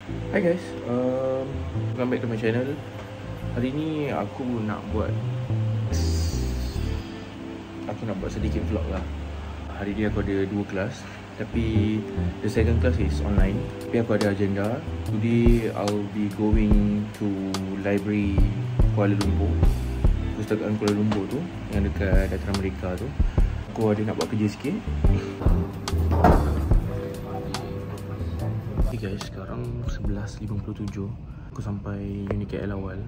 Hi guys, welcome back to my channel. Hari ni aku nak buat sedikit vlog lah. Hari ni aku ada 2 kelas, tapi the second class is online. Tapi aku ada agenda. Today I'll be going to library Kuala Lumpur, Perpustakaan Kuala Lumpur tu, yang dekat Dataran Merdeka tu. Aku ada nak buat kerja sikit. Okay guys, sekarang 11.57. Aku sampai unit KL awal.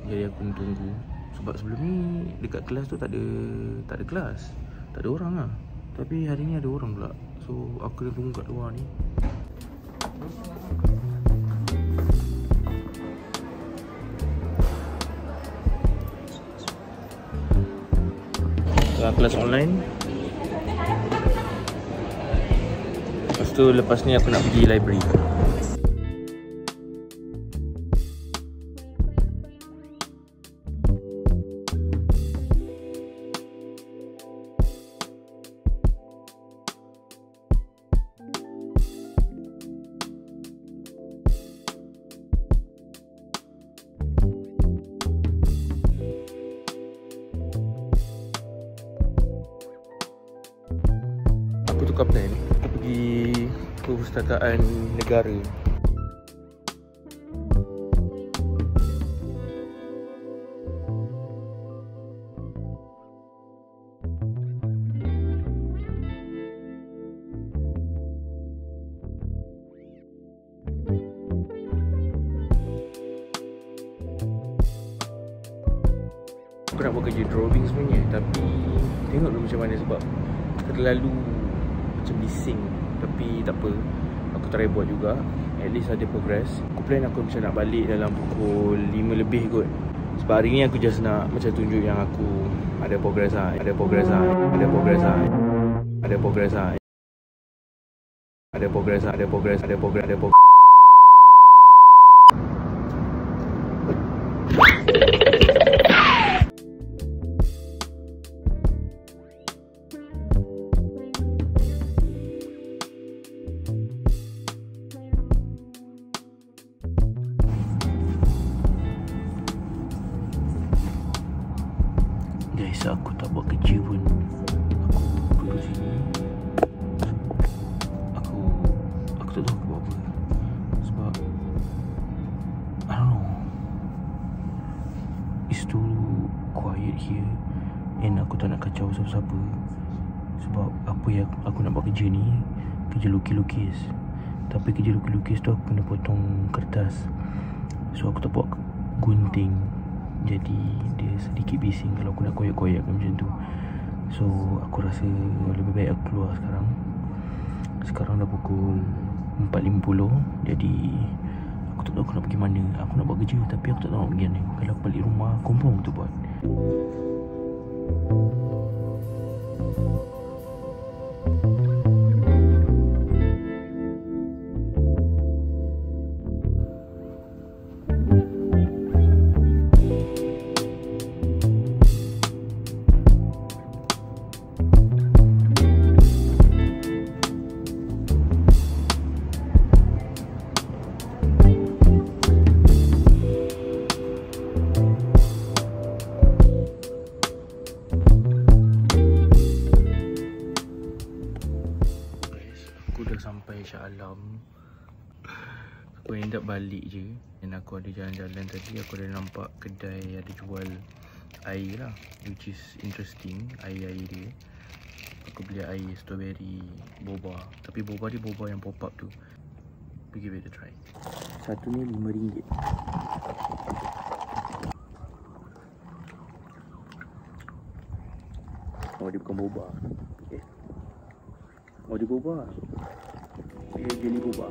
Jadi aku tunggu. Sebab sebelum ni dekat kelas tu tak ada kelas, tak ada orang lah. Tapi hari ni ada orang pula. So aku dah tunggu kat luar ni. Kelas online. Lepas ni aku nak pergi library. Aku tukar plan. Aku pergi Perpustakaan Negara. Aku nak buat kerja drawing sebenarnya, tapi tengok dulu macam mana sebab terlalu macam bising. Tapi tak apa, aku try buat juga. At least ada progress. Aku plan aku macam nak balik dalam pukul 5 lebih kot. Sebab hari ni aku just nak macam tunjuk yang aku ada progress lah. Ada progress lah. Ada progress lah. Ada progress lah. Ada progress lah. Ada progress. Ada progress. Ada progress. Guys, aku tak buat kerja pun. Aku duduk sini. Aku tak tahu aku buat apa. Sebab I don't know, it's too quiet here. And aku tak nak kacau siapa-siapa. Sebab apa yang aku nak buat kerja ni, kerja lukis-lukis. Tapi kerja lukis-lukis tu aku kena potong kertas. So aku tak buat gunting. Jadi dia sedikit bising kalau aku nak koyak-koyakkan macam tu. So aku rasa lebih baik aku keluar sekarang. Sekarang dah pukul 4.50. Jadi aku tak tahu aku nak pergi mana. Aku nak buat kerja tapi aku tak tahu nak pergi mana. Kalau aku balik rumah, confirm tu buat. Sampai Shah Alam. Aku end up balik je. Dan aku ada jalan-jalan tadi. Aku ada nampak kedai ada jual air lah, which is interesting. Air-air dia. Aku beli air strawberry boba. Tapi boba dia boba yang pop up tu. Pergi give it a try. Satu ni RM5. Oh, dia bukan boba. Oh, dia boba. Dia jelly boba.